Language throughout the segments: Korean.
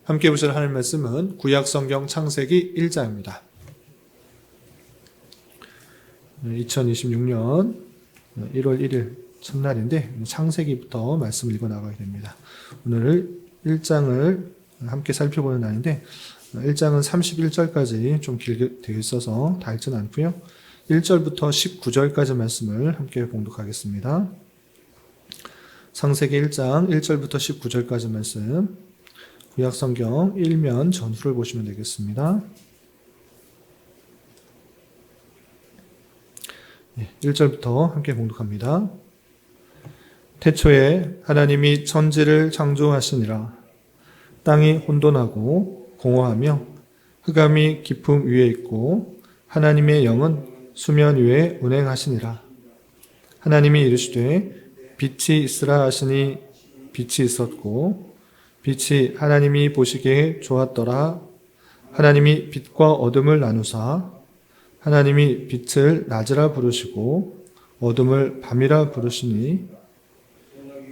함께 보실 하나님 말씀은 구약성경 창세기 1장입니다. 2026년 1월 1일 첫날인데 창세기부터 말씀을 읽어 나가게 됩니다. 오늘 1장을 함께 살펴보는 날인데 1장은 31절까지 좀 길게 되어 있어서 다 읽지는 않고요. 1절부터 19절까지 말씀을 함께 봉독하겠습니다. 창세기 1장 1절부터 19절까지 말씀, 구약성경 1면 전후를 보시면 되겠습니다. 1절부터 함께 봉독합니다. 태초에 하나님이 천지를 창조하시니라. 땅이 혼돈하고 공허하며 흑암이 깊음 위에 있고 하나님의 영은 수면 위에 운행하시니라. 하나님이 이르시되 빛이 있으라 하시니 빛이 있었고 빛이 하나님이 보시기에 좋았더라. 하나님이 빛과 어둠을 나누사 하나님이 빛을 낮이라 부르시고 어둠을 밤이라 부르시니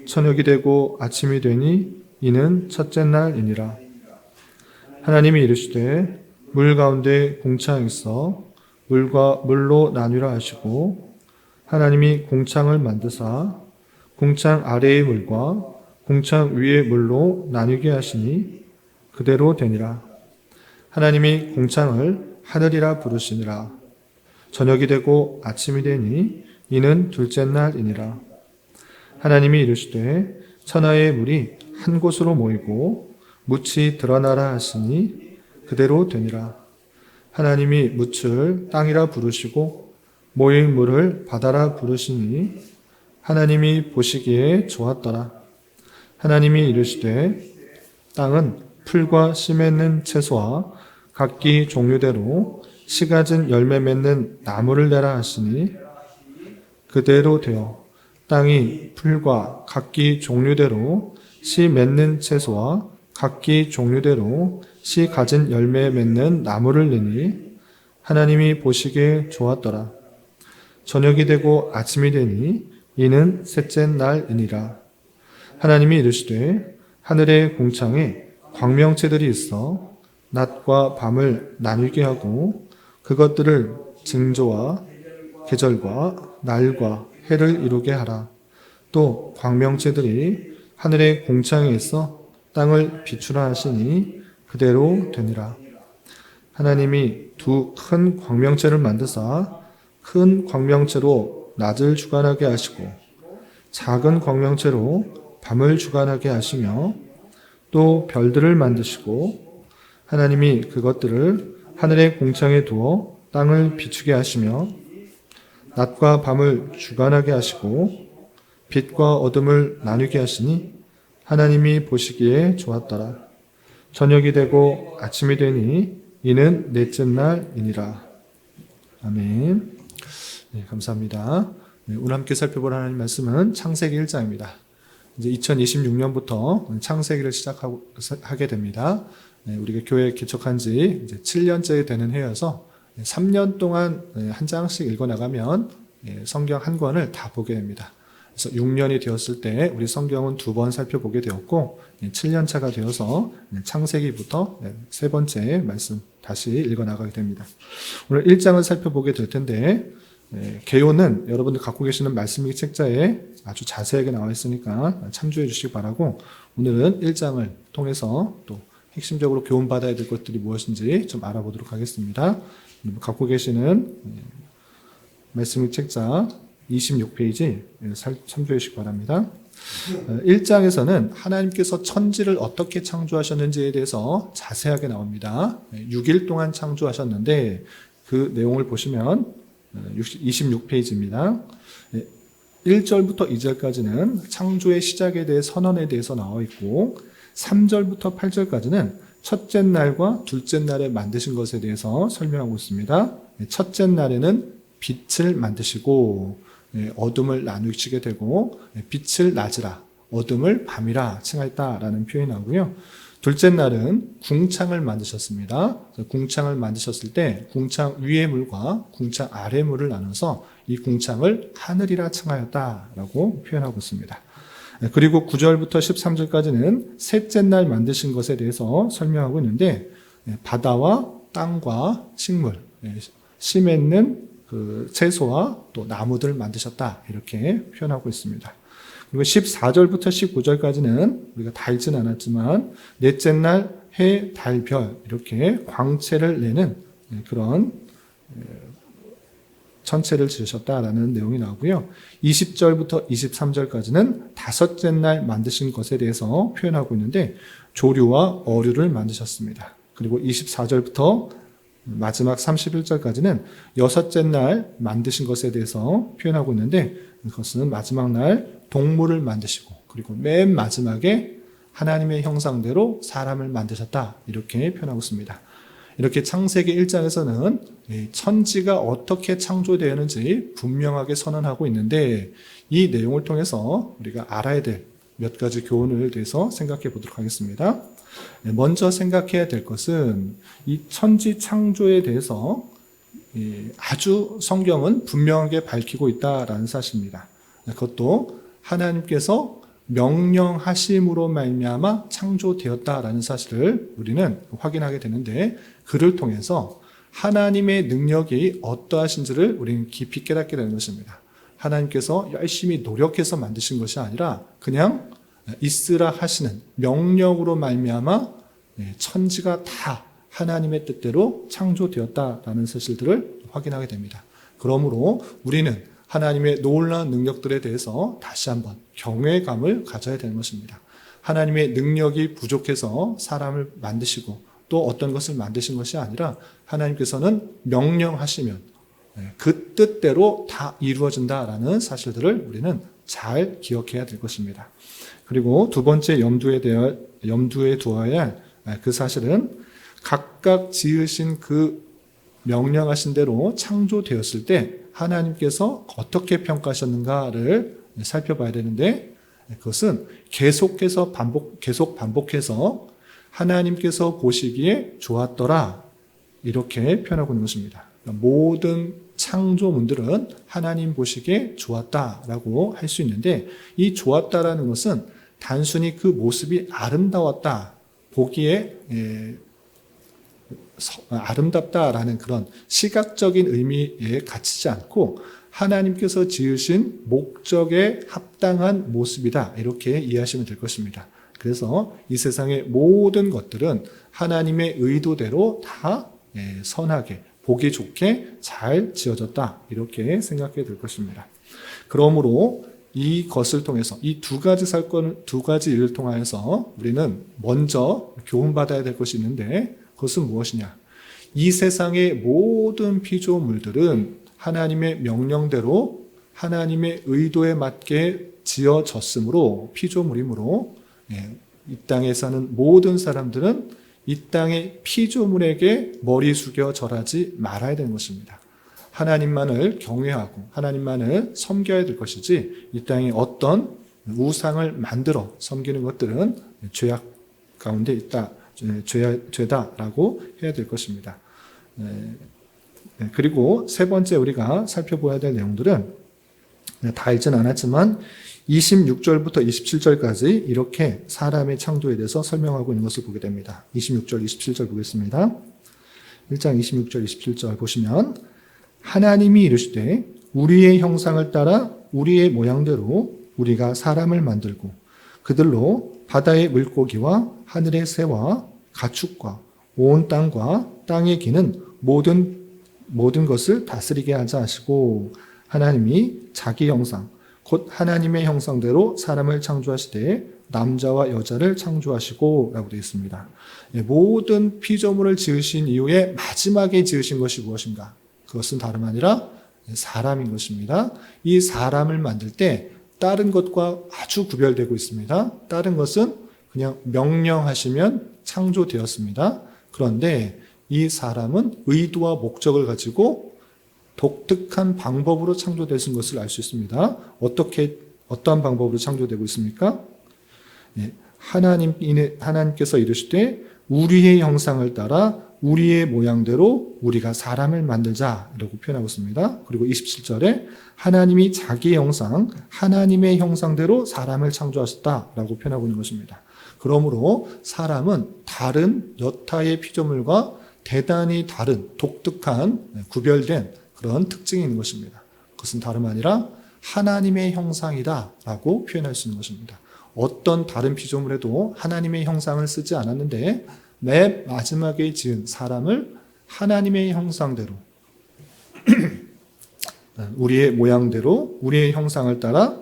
저녁이 되고 아침이 되니 이는 첫째 날이니라. 하나님이 이르시되 물 가운데 공창이 있어 물과 물로 나뉘라 하시고 하나님이 공창을 만드사 공창 아래의 물과 공창 위의 물로 나뉘게 하시니 그대로 되니라. 하나님이 공창을 하늘이라 부르시니라. 저녁이 되고 아침이 되니 이는 둘째 날이니라. 하나님이 이르시되 천하의 물이 한 곳으로 모이고 묻이 드러나라 하시니 그대로 되니라. 하나님이 묻을 땅이라 부르시고 모인 물을 바다라 부르시니 하나님이 보시기에 좋았더라. 하나님이 이르시되 땅은 풀과 씨 맺는 채소와 각기 종류대로 씨 가진 열매 맺는 나무를 내라 하시니 그대로 되어 땅이 풀과 각기 종류대로 씨 맺는 채소와 각기 종류대로 씨 가진 열매 맺는 나무를 내니 하나님이 보시기에 좋았더라. 저녁이 되고 아침이 되니 이는 셋째 날이니라. 하나님이 이르시되 하늘의 공창에 광명체들이 있어 낮과 밤을 나누게 하고 그것들을 징조와 계절과 날과 해를 이루게 하라. 또 광명체들이 하늘의 공창에 있어 땅을 비추라 하시니 그대로 되니라. 하나님이 두 큰 광명체를 만드사 큰 광명체로 낮을 주관하게 하시고 작은 광명체로 밤을 주관하게 하시며 또 별들을 만드시고 하나님이 그것들을 하늘의 공창에 두어 땅을 비추게 하시며 낮과 밤을 주관하게 하시고 빛과 어둠을 나누게 하시니 하나님이 보시기에 좋았더라. 저녁이 되고 아침이 되니 이는 넷째 날이니라. 아멘. 네, 감사합니다. 네, 오늘 함께 살펴볼 하나님 말씀은 창세기 1장입니다. 이제 2026년부터 창세기를 시작하게 됩니다. 네, 우리가 교회 개척한 지 이제 7년째 되는 해여서 3년 동안 한 장씩 읽어나가면 성경 한 권을 다 보게 됩니다. 그래서 6년이 되었을 때 우리 성경은 2번 살펴보게 되었고 7년 차가 되어서 창세기부터 3번째 말씀 다시 읽어나가게 됩니다. 오늘 1장을 살펴보게 될 텐데 개요는 여러분들 갖고 계시는 말씀일기 책자에 아주 자세하게 나와 있으니까 참조해 주시기 바라고 오늘은 1장을 통해서 또 핵심적으로 교훈받아야 될 것들이 무엇인지 좀 알아보도록 하겠습니다. 갖고 계시는 말씀일기 책자 26페이지 참조해 주시기 바랍니다. 1장에서는 하나님께서 천지를 어떻게 창조하셨는지에 대해서 자세하게 나옵니다. 6일 동안 창조하셨는데 그 내용을 보시면 26페이지입니다. 1절부터 2절까지는 창조의 시작에 대해 선언에 대해서 나와 있고 3절부터 8절까지는 첫째 날과 둘째 날에 만드신 것에 대해서 설명하고 있습니다. 첫째 날에는 빛을 만드시고 어둠을 나누시게 되고 빛을 낮이라 어둠을 밤이라 칭하였다라는 표현이 나오고요. 둘째 날은 궁창을 만드셨습니다. 궁창을 만드셨을 때 궁창 위의 물과 궁창 아래 물을 나눠서 이 궁창을 하늘이라 칭하였다라고 표현하고 있습니다. 그리고 9절부터 13절까지는 셋째 날 만드신 것에 대해서 설명하고 있는데 바다와 땅과 식물, 씨 맺는 그 채소와 또 나무들 만드셨다 이렇게 표현하고 있습니다. 그리고 14절부터 19절까지는 우리가 다 읽진 않았지만 넷째 날 해, 달, 별 이렇게 광채를 내는 그런 천체를 지으셨다라는 내용이 나오고요. 20절부터 23절까지는 다섯째 날 만드신 것에 대해서 표현하고 있는데 조류와 어류를 만드셨습니다. 그리고 24절부터 마지막 31절까지는 여섯째 날 만드신 것에 대해서 표현하고 있는데 그것은 마지막 날 동물을 만드시고 그리고 맨 마지막에 하나님의 형상대로 사람을 만드셨다 이렇게 표현하고 있습니다. 이렇게 창세기 1장에서는 천지가 어떻게 창조되었는지 분명하게 선언하고 있는데 이 내용을 통해서 우리가 알아야 될 몇 가지 교훈을 대해서 생각해 보도록 하겠습니다. 먼저 생각해야 될 것은 이 천지 창조에 대해서 아주 성경은 분명하게 밝히고 있다라는 사실입니다. 그것도 하나님께서 명령하심으로 말미암아 창조되었다라는 사실을 우리는 확인하게 되는데 그를 통해서 하나님의 능력이 어떠하신지를 우리는 깊이 깨닫게 되는 것입니다. 하나님께서 열심히 노력해서 만드신 것이 아니라 그냥 있으라 하시는 명령으로 말미암아 천지가 다 하나님의 뜻대로 창조되었다라는 사실들을 확인하게 됩니다. 그러므로 우리는 하나님의 놀라운 능력들에 대해서 다시 한번 경외감을 가져야 되는 것입니다. 하나님의 능력이 부족해서 사람을 만드시고 또 어떤 것을 만드신 것이 아니라 하나님께서는 명령하시면 그 뜻대로 다 이루어진다라는 사실들을 우리는 잘 기억해야 될 것입니다. 그리고 두 번째 염두에 두어야 할 그 사실은 각각 지으신 그 명령하신 대로 창조되었을 때 하나님께서 어떻게 평가하셨는가를 살펴봐야 되는데 그것은 계속 반복해서 하나님께서 보시기에 좋았더라 이렇게 표현하고 있는 것입니다. 모든 창조문들은 하나님 보시기에 좋았다라고 할 수 있는데 이 좋았다라는 것은 단순히 그 모습이 아름다웠다, 보기에 아름답다라는 그런 시각적인 의미에 갇히지 않고 하나님께서 지으신 목적에 합당한 모습이다 이렇게 이해하시면 될 것입니다. 그래서 이 세상의 모든 것들은 하나님의 의도대로 다 선하게 보기 좋게 잘 지어졌다 이렇게 생각해야 될 것입니다. 그러므로 이것을 통해서 이 두 가지 일을 통하여서 우리는 먼저 교훈받아야 될 것이 있는데 그것은 무엇이냐? 이 세상의 모든 피조물들은 하나님의 명령대로 하나님의 의도에 맞게 지어졌으므로 피조물이므로 이 땅에 사는 모든 사람들은 이 땅의 피조물에게 머리 숙여 절하지 말아야 되는 것입니다. 하나님만을 경외하고 하나님만을 섬겨야 될 것이지 이 땅에 어떤 우상을 만들어 섬기는 것들은 죄악 가운데 있다, 죄다라고 해야 될 것입니다. 그리고 세 번째 우리가 살펴봐야 될 내용들은 다 읽진 않았지만 26절부터 27절까지 이렇게 사람의 창조에 대해서 설명하고 있는 것을 보게 됩니다. 26절, 27절 보겠습니다. 1장 26절, 27절 보시면 하나님이 이르시되 우리의 형상을 따라 우리의 모양대로 우리가 사람을 만들고 그들로 바다의 물고기와 하늘의 새와 가축과 온 땅과 땅에 기는 모든 것을 다스리게 하자 하시고 하나님이 자기 형상 곧 하나님의 형상대로 사람을 창조하시되 남자와 여자를 창조하시고 라고 되어 있습니다. 모든 피조물을 지으신 이후에 마지막에 지으신 것이 무엇인가? 그것은 다름 아니라 사람인 것입니다. 이 사람을 만들 때 다른 것과 아주 구별되고 있습니다. 다른 것은 그냥 명령하시면 창조되었습니다. 그런데 이 사람은 의도와 목적을 가지고 독특한 방법으로 창조되신 것을 알 수 있습니다. 어떠한 방법으로 창조되고 있습니까? 하나님께서 이르시되 우리의 형상을 따라 우리의 모양대로 우리가 사람을 만들자라고 표현하고 있습니다. 그리고 27절에 하나님이 자기의 형상, 하나님의 형상대로 사람을 창조하셨다라고 표현하고 있는 것입니다. 그러므로 사람은 다른 여타의 피조물과 대단히 다른 독특한 구별된 그런 특징이 있는 것입니다. 그것은 다름 아니라 하나님의 형상이다라고 표현할 수 있는 것입니다. 어떤 다른 피조물에도 하나님의 형상을 쓰지 않았는데 맨 마지막에 지은 사람을 하나님의 형상대로 우리의 모양대로 우리의 형상을 따라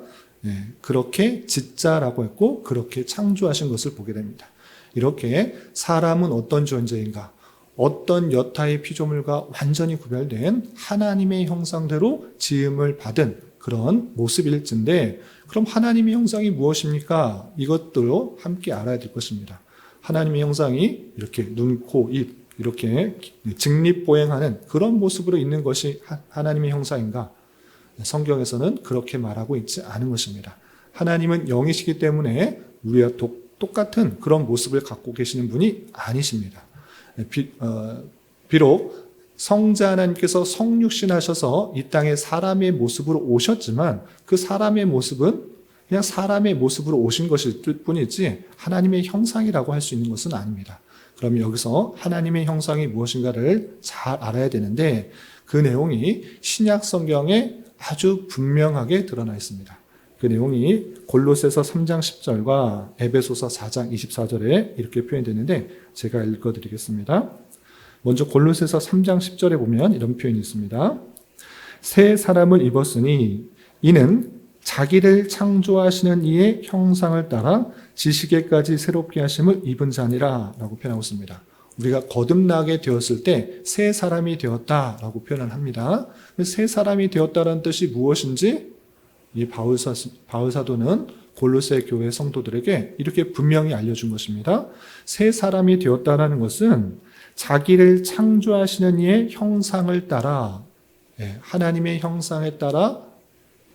그렇게 짓자라고 했고 그렇게 창조하신 것을 보게 됩니다. 이렇게 사람은 어떤 존재인가? 어떤 여타의 피조물과 완전히 구별된 하나님의 형상대로 지음을 받은 그런 모습일진데 그럼 하나님의 형상이 무엇입니까? 이것도 함께 알아야 될 것입니다. 하나님의 형상이 이렇게 눈, 코, 입 이렇게 직립보행하는 그런 모습으로 있는 것이 하나님의 형상인가? 성경에서는 그렇게 말하고 있지 않은 것입니다. 하나님은 영이시기 때문에 우리와 똑같은 그런 모습을 갖고 계시는 분이 아니십니다. 비록 성자 하나님께서 성육신하셔서 이 땅에 사람의 모습으로 오셨지만 그 사람의 모습은 그냥 사람의 모습으로 오신 것일 뿐이지 하나님의 형상이라고 할 수 있는 것은 아닙니다. 그럼 여기서 하나님의 형상이 무엇인가를 잘 알아야 되는데 그 내용이 신약 성경에 아주 분명하게 드러나 있습니다. 그 내용이 골로새서 3장 10절과 에베소서 4장 24절에 이렇게 표현되는데 제가 읽어드리겠습니다. 먼저 골로새서 3장 10절에 보면 이런 표현이 있습니다. 새 사람을 입었으니 이는 자기를 창조하시는 이의 형상을 따라 지식에까지 새롭게 하심을 입은 자니라 라고 표현하고 있습니다. 우리가 거듭나게 되었을 때 새 사람이 되었다라고 표현을 합니다. 새 사람이 되었다는 뜻이 무엇인지 이 바울 사도는 골로새 교회 성도들에게 이렇게 분명히 알려준 것입니다. 새 사람이 되었다라는 것은 자기를 창조하시는 이의 형상을 따라 하나님의 형상에 따라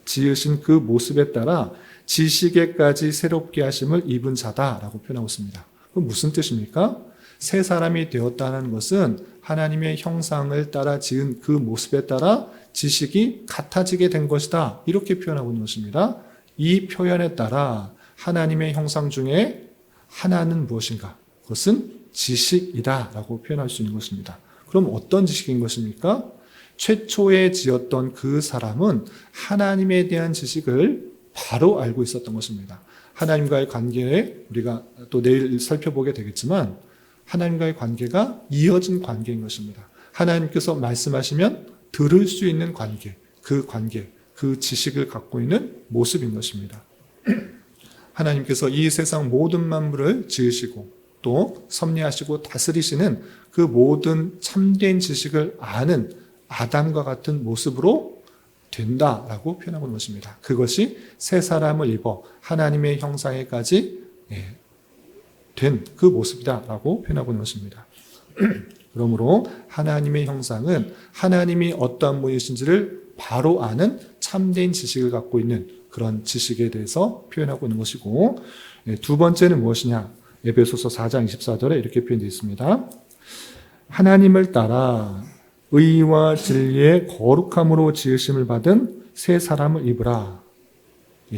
지으신 그 모습에 따라 지식에까지 새롭게 하심을 입은 자다라고 표현하고 있습니다. 그럼 무슨 뜻입니까? 새 사람이 되었다는 것은 하나님의 형상을 따라 지은 그 모습에 따라 지식이 같아지게 된 것이다. 이렇게 표현하고 있는 것입니다. 이 표현에 따라 하나님의 형상 중에 하나는 무엇인가? 그것은 지식이다 라고 표현할 수 있는 것입니다. 그럼 어떤 지식인 것입니까? 최초에 지었던 그 사람은 하나님에 대한 지식을 바로 알고 있었던 것입니다. 하나님과의 관계에 우리가 또 내일 살펴보게 되겠지만 하나님과의 관계가 이어진 관계인 것입니다. 하나님께서 말씀하시면 들을 수 있는 관계, 그 지식을 갖고 있는 모습인 것입니다. 하나님께서 이 세상 모든 만물을 지으시고 또 섭리하시고 다스리시는 그 모든 참된 지식을 아는 아담과 같은 모습으로 된다라고 표현하고 있는 것입니다. 그것이 새 사람을 입어 하나님의 형상에까지 된 그 모습이다라고 표현하고 있는 것입니다. 그러므로 하나님의 형상은 하나님이 어떠한 분이신지를 바로 아는 참된 지식을 갖고 있는 그런 지식에 대해서 표현하고 있는 것이고 두 번째는 무엇이냐? 에베소서 4장 24절에 이렇게 표현되어 있습니다. 하나님을 따라 의와 진리의 거룩함으로 지으심을 받은 새 사람을 입으라.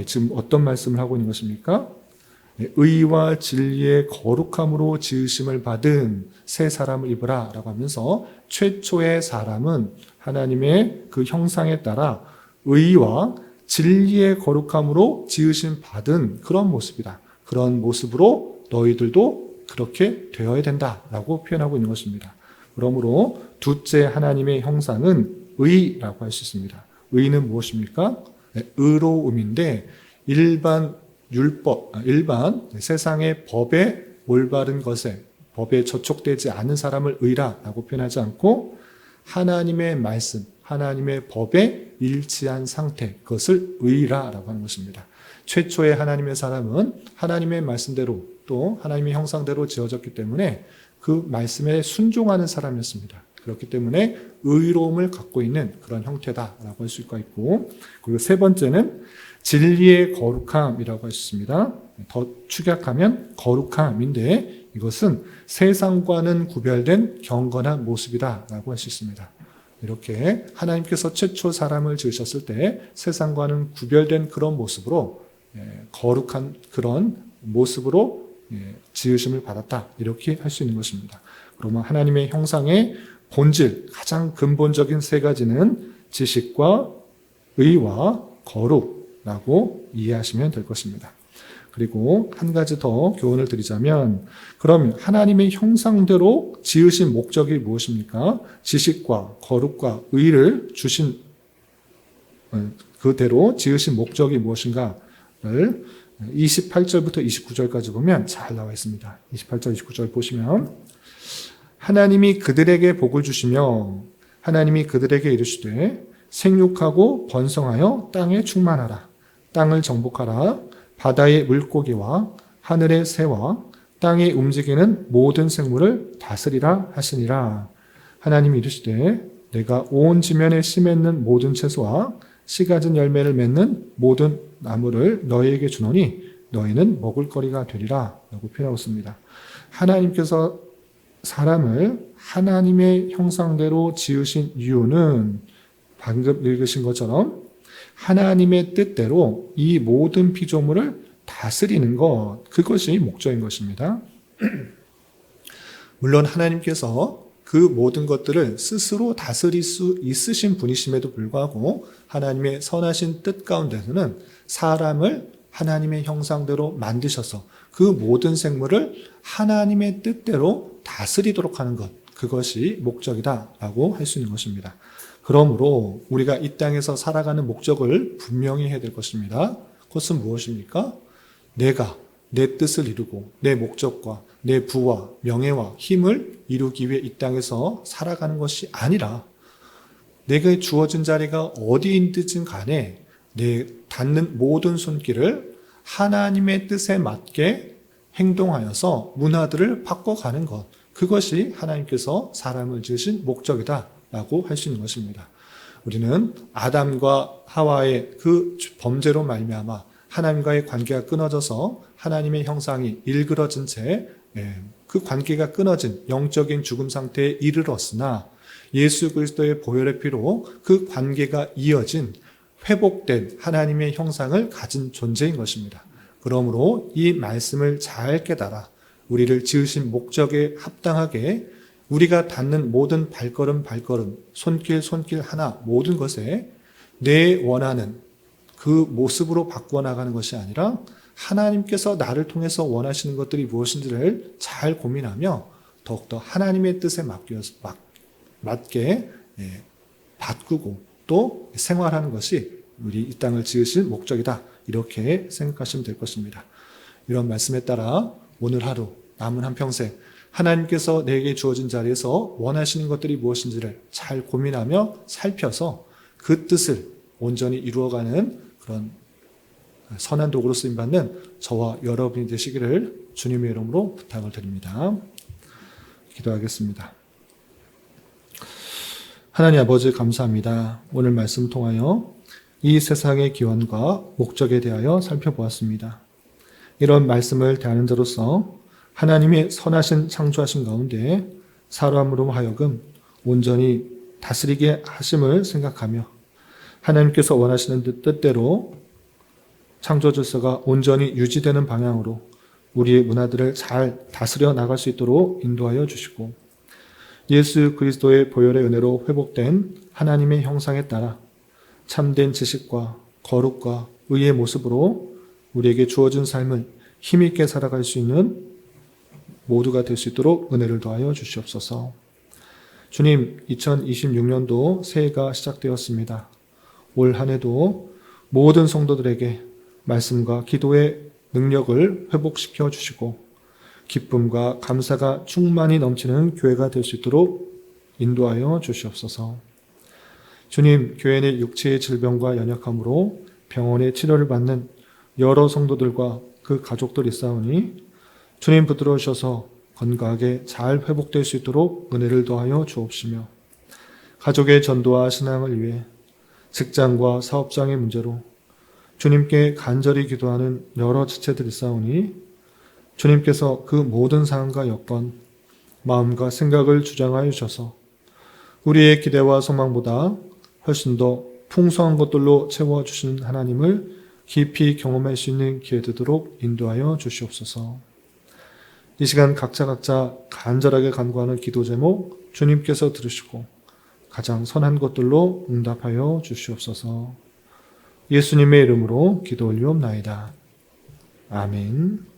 지금 어떤 말씀을 하고 있는 것입니까? 의와 진리의 거룩함으로 지으심을 받은 새 사람을 입으라 라고 하면서 최초의 사람은 하나님의 그 형상에 따라 의와 진리의 거룩함으로 지으심 받은 그런 모습이다. 그런 모습으로 너희들도 그렇게 되어야 된다라고 표현하고 있는 것입니다. 그러므로 둘째 하나님의 형상은 의라고 할 수 있습니다. 의는 무엇입니까? 의로움인데 일반 세상의 법에 올바른 것에 법에 저촉되지 않은 사람을 의라라고 표현하지 않고 하나님의 말씀, 하나님의 법에 일치한 상태, 그것을 의라라고 하는 것입니다. 최초의 하나님의 사람은 하나님의 말씀대로 또 하나님의 형상대로 지어졌기 때문에 그 말씀에 순종하는 사람이었습니다. 그렇기 때문에 의로움을 갖고 있는 그런 형태다라고 할 수가 있고, 그리고 세 번째는 진리의 거룩함이라고 할 수 있습니다. 더 축약하면 거룩함인데 이것은 세상과는 구별된 경건한 모습이다라고 할 수 있습니다. 이렇게 하나님께서 최초 사람을 지으셨을 때 세상과는 구별된 그런 모습으로 거룩한 그런 모습으로 지으심을 받았다. 이렇게 할 수 있는 것입니다. 그러면 하나님의 형상의 본질, 가장 근본적인 세 가지는 지식과 의와 거룩라고 이해하시면 될 것입니다. 그리고 한 가지 더 교훈을 드리자면, 그럼 하나님의 형상대로 지으신 목적이 무엇입니까? 지식과 거룩과 의를 주신 그대로 지으신 목적이 무엇인가를 28절부터 29절까지 보면 잘 나와 있습니다. 28절, 29절 보시면 하나님이 그들에게 복을 주시며 하나님이 그들에게 이르시되 생육하고 번성하여 땅에 충만하라. 땅을 정복하라. 바다의 물고기와 하늘의 새와 땅에 움직이는 모든 생물을 다스리라 하시니라. 하나님이 이르시되 내가 온 지면에 씨 맺는 모든 채소와 씨 가진 열매를 맺는 모든 나무를 너희에게 주노니 너희는 먹을 거리가 되리라 라고 표현하고 있습니다. 하나님께서 사람을 하나님의 형상대로 지으신 이유는 방금 읽으신 것처럼 하나님의 뜻대로 이 모든 피조물을 다스리는 것, 그것이 목적인 것입니다. 물론 하나님께서 그 모든 것들을 스스로 다스릴 수 있으신 분이심에도 불구하고 하나님의 선하신 뜻 가운데서는 사람을 하나님의 형상대로 만드셔서 그 모든 생물을 하나님의 뜻대로 다스리도록 하는 것, 그것이 목적이다라고 할 수 있는 것입니다. 그러므로 우리가 이 땅에서 살아가는 목적을 분명히 해야 될 것입니다. 그것은 무엇입니까? 내가 내 뜻을 이루고 내 목적과 내 부와 명예와 힘을 이루기 위해 이 땅에서 살아가는 것이 아니라 내게 주어진 자리가 어디인든 간에 내 닿는 모든 손길을 하나님의 뜻에 맞게 행동하여서 문화들을 바꿔가는 것, 그것이 하나님께서 사람을 지으신 목적이다라고 할 수 있는 것입니다. 우리는 아담과 하와의 그 범죄로 말미암아 하나님과의 관계가 끊어져서 하나님의 형상이 일그러진 채 그 관계가 끊어진 영적인 죽음 상태에 이르렀으나 예수 그리스도의 보혈의 피로 그 관계가 이어진 회복된 하나님의 형상을 가진 존재인 것입니다. 그러므로 이 말씀을 잘 깨달아 우리를 지으신 목적에 합당하게 우리가 닿는 모든 발걸음 손길 하나 모든 것에 내 원하는 그 모습으로 바꾸어 나가는 것이 아니라 하나님께서 나를 통해서 원하시는 것들이 무엇인지를 잘 고민하며 더욱더 하나님의 뜻에 맞게 바꾸고 또 생활하는 것이 우리 이 땅을 지으신 목적이다, 이렇게 생각하시면 될 것입니다. 이런 말씀에 따라 오늘 하루 남은 한평생 하나님께서 내게 주어진 자리에서 원하시는 것들이 무엇인지를 잘 고민하며 살펴서 그 뜻을 온전히 이루어가는 그런 선한 도구로 쓰임받는 저와 여러분이 되시기를 주님의 이름으로 부탁을 드립니다. 기도하겠습니다. 하나님 아버지 감사합니다. 오늘 말씀 통하여 이 세상의 기원과 목적에 대하여 살펴보았습니다. 이런 말씀을 대하는 자로서 하나님의 선하신 창조하신 가운데 사람으로 하여금 온전히 다스리게 하심을 생각하며 하나님께서 원하시는 뜻대로 창조 질서가 온전히 유지되는 방향으로 우리의 문화들을 잘 다스려 나갈 수 있도록 인도하여 주시고 예수 그리스도의 보혈의 은혜로 회복된 하나님의 형상에 따라 참된 지식과 거룩과 의의 모습으로 우리에게 주어진 삶을 힘있게 살아갈 수 있는 모두가 될 수 있도록 은혜를 더하여 주시옵소서. 주님, 2026년도 새해가 시작되었습니다. 올 한 해도 모든 성도들에게 말씀과 기도의 능력을 회복시켜 주시고 기쁨과 감사가 충만히 넘치는 교회가 될 수 있도록 인도하여 주시옵소서. 주님, 교회 내 육체의 질병과 연약함으로 병원에 치료를 받는 여러 성도들과 그 가족들이 있사오니 주님 붙들어주셔서 건강하게 잘 회복될 수 있도록 은혜를 더하여 주옵시며 가족의 전도와 신앙을 위해 직장과 사업장의 문제로 주님께 간절히 기도하는 여러 지체들이 있사오니 주님께서 그 모든 상황과 여건, 마음과 생각을 주장하여 주셔서 우리의 기대와 소망보다 훨씬 더 풍성한 것들로 채워주시는 하나님을 깊이 경험할 수 있는 기회 되도록 인도하여 주시옵소서. 이 시간 각자 간절하게 간구하는 기도 제목 주님께서 들으시고 가장 선한 것들로 응답하여 주시옵소서. 예수님의 이름으로 기도 올리옵나이다. 아멘.